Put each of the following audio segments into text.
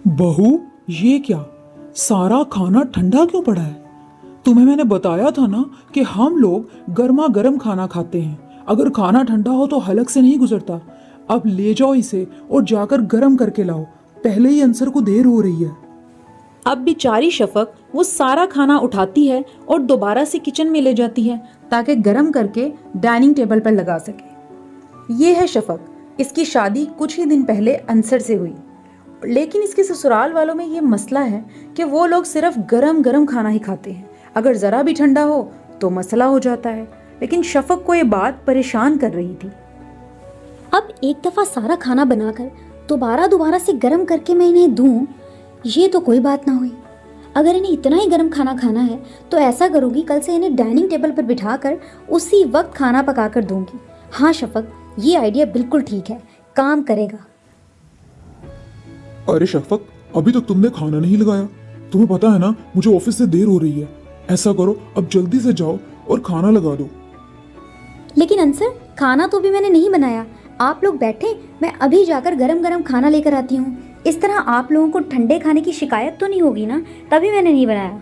बहू, ये क्या? सारा खाना ठंडा क्यों पड़ा है? तुम्हें मैंने बताया था ना कि हम लोग गर्मा गर्म खाना खाते हैं। अगर खाना ठंडा हो तो हलक से नहीं गुजरता। अब ले जाओ इसे और जाकर गर्म करके लाओ। पहले ही अंसर को देर हो रही है। अब बेचारी शफक वो सारा खाना उठाती है और दोबारा से किचन में ले जाती है ताकि गर्म करके डाइनिंग टेबल पर लगा सके। ये है शफक। इसकी शादी कुछ ही दिन पहले अंसर से हुई, लेकिन इसके ससुराल वालों में ये मसला है कि वो लोग सिर्फ गरम गरम खाना ही खाते हैं। अगर जरा भी ठंडा हो तो मसला हो जाता है। लेकिन शफक को ये बात परेशान कर रही थी। अब एक दफा सारा खाना बनाकर दोबारा से गर्म करके मैं इन्हें दूं, ये तो कोई बात ना हुई। अगर इन्हें इतना ही गर्म खाना खाना है तो ऐसा करूंगी, कल से इन्हें डाइनिंग टेबल पर बिठाकर उसी वक्त खाना पकाकर दूंगी। हाँ शफक, ये आइडिया बिल्कुल ठीक है, काम करेगा। अरे शफक, अभी तक तुमने खाना नहीं लगाया। तुम्हें पता है ना मुझे ऑफिस से देर हो रही है। ऐसा करो, अब जल्दी से जाओ और खाना लगा दो। लेकिन अंसर, खाना तो भी मैंने नहीं बनाया। आप लोग बैठे, मैं अभी जाकर गरम गरम खाना लेकर आती हूँ। इस तरह आप लोगों को ठंडे खाने की शिकायत तो नहीं होगी ना? तभी मैंने नहीं बनाया।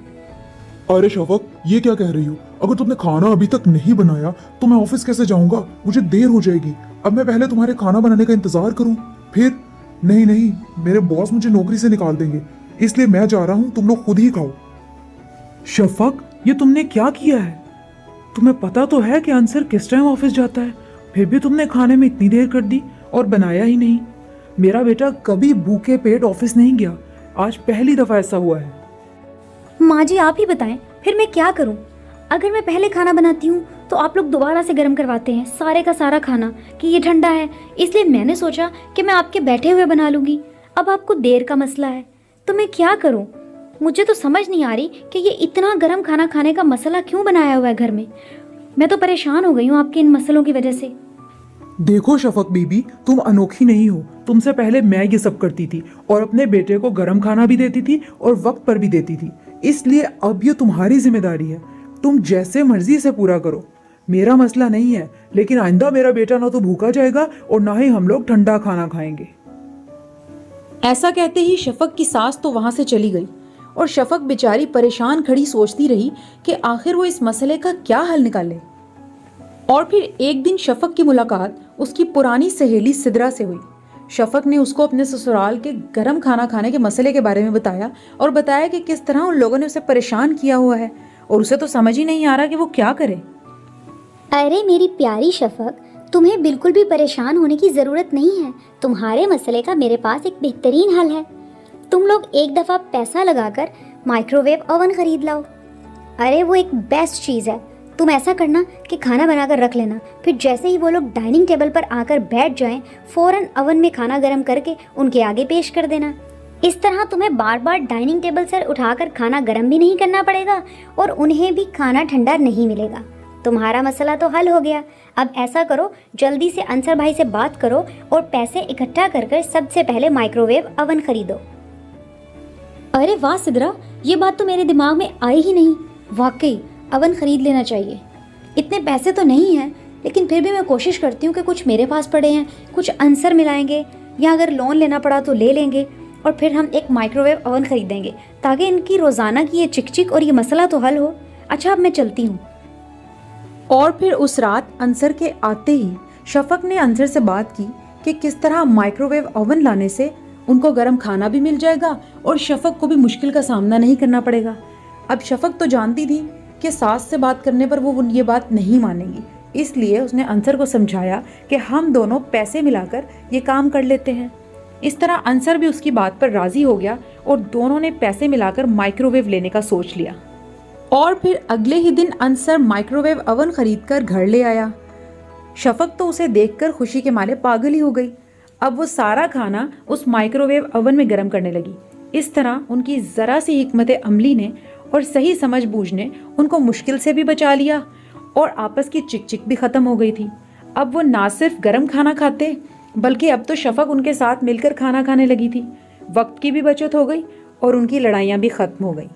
अरे शफक, ये क्या कह रही हो? अगर तुमने खाना अभी तक नहीं बनाया तो मैं ऑफिस कैसे जाऊंगा? मुझे देर हो जाएगी। अब मैं पहले तुम्हारे खाना बनाने का इंतजार करूं? फिर नहीं नहीं, मेरे बॉस मुझे नौकरी से निकाल देंगे। इसलिए मैं जा रहा हूं, तुम लोग खुद ही खाओ। शफक, ये तुमने क्या किया है? तुम्हें पता तो है कि अंसर किस टाइम ऑफिस जाता है, फिर भी तुमने खाने में इतनी देर कर दी और बनाया ही नहीं। मेरा बेटा कभी भूखे पेट ऑफिस नहीं गया, आज पहली दफा ऐसा हुआ है। माँ जी, आप ही बताएं, फिर मैं क्या करूं? अगर मैं पहले खाना बनाती हूँ तो आप लोग दोबारा से गर्म करवाते हैं सारे का सारा खाना कि ये ठंडा है। इसलिए मैंने सोचा कि मैं आपके बैठे हुए बना लूंगी। अब आपको देर का मसला है तो मैं क्या करूं? मुझे तो समझ नहीं आ रही कि ये इतना गर्म खाना खाने का मसला क्यों बनाया हुआ है घर में। मैं तो परेशान हो गई हूँ आपके इन मसलों की वजह से। देखो शफक बीबी, तुम अनोखी नहीं हो। तुमसे पहले मैं ये सब करती थी और अपने बेटे को गर्म खाना भी देती थी और वक्त पर भी देती थी। इसलिए अब ये तुम्हारी जिम्मेदारी है। तुम जैसे मर्जी से पूरा करो, मेरा मसला नहीं है। लेकिन आइंदा मेरा बेटा ना तो भूखा जाएगा और ना ही हम लोग ठंडा खाना खाएंगे। ऐसा कहते ही शफक की सास तो वहां से चली गई और शफक बेचारी परेशान खड़ी सोचती रही कि आखिर वो इस मसले का क्या हल निकाले। और फिर एक दिन शफक की मुलाकात उसकी पुरानी सहेली सिद्रा से हुई। शफक ने उसको अपने ससुराल के गरम खाना खाने के मसले के बारे में बताया और बताया कि किस तरह उन लोगों ने उसे परेशान किया हुआ है और उसे तो समझ ही नहीं आ रहा कि वो क्या करे। अरे मेरी प्यारी शफक, तुम्हें बिल्कुल भी परेशान होने की ज़रूरत नहीं है। तुम्हारे मसले का मेरे पास एक बेहतरीन हल है। तुम लोग एक दफ़ा पैसा लगाकर माइक्रोवेव ओवन खरीद लाओ। अरे वो एक बेस्ट चीज़ है। तुम ऐसा करना कि खाना बनाकर रख लेना, फिर जैसे ही वो लोग डाइनिंग टेबल पर आकर बैठ जाएं, फ़ौरन ओवन में खाना गर्म करके उनके आगे पेश कर देना। इस तरह तुम्हें बार बार डाइनिंग टेबल से उठाकर खाना गर्म भी नहीं करना पड़ेगा और उन्हें भी खाना ठंडा नहीं मिलेगा। तुम्हारा मसला तो हल हो गया। अब ऐसा करो, जल्दी से अंसर भाई से बात करो और पैसे इकट्ठा कर सबसे पहले माइक्रोवेव ओवन खरीदो। अरे वाह सिद्रा, ये बात तो मेरे दिमाग में आई ही नहीं। वाकई ओवन खरीद लेना चाहिए। इतने पैसे तो नहीं हैं, लेकिन फिर भी मैं कोशिश करती हूँ कि कुछ मेरे पास पड़े हैं, कुछ अंसर मिलाएंगे, या अगर लोन लेना पड़ा तो ले लेंगे और फिर हम एक माइक्रोवेव ओवन खरीदेंगे ताकि इनकी रोज़ाना की ये चिक और ये मसला तो हल हो। अच्छा, अब मैं चलती हूँ। और फिर उस रात अंसर के आते ही शफक ने अंसर से बात की कि किस तरह माइक्रोवेव ओवन लाने से उनको गर्म खाना भी मिल जाएगा और शफक को भी मुश्किल का सामना नहीं करना पड़ेगा। अब शफक तो जानती थी कि सास से बात करने पर वो ये बात नहीं मानेगी, इसलिए उसने अंसर को समझाया कि हम दोनों पैसे मिलाकर ये काम कर लेते हैं। इस तरह अंसर भी उसकी बात पर राजी हो गया और दोनों ने पैसे मिलाकर माइक्रोवेव लेने का सोच लिया। और फिर अगले ही दिन अंसर माइक्रोवेव ओवन खरीदकर घर ले आया। शफक तो उसे देखकर खुशी के मारे पागल ही हो गई। अब वो सारा खाना उस माइक्रोवेव ओवन में गर्म करने लगी। इस तरह उनकी ज़रा सी हिकमत अमली ने और सही समझ बूझ ने उनको मुश्किल से भी बचा लिया और आपस की चिक भी ख़त्म हो गई थी। अब वो ना सिर्फ गर्म खाना खाते, बल्कि अब तो शफक उनके साथ मिलकर खाना खाने लगी थी। वक्त की भी बचत हो गई और उनकी लड़ाइयाँ भी ख़त्म हो गई।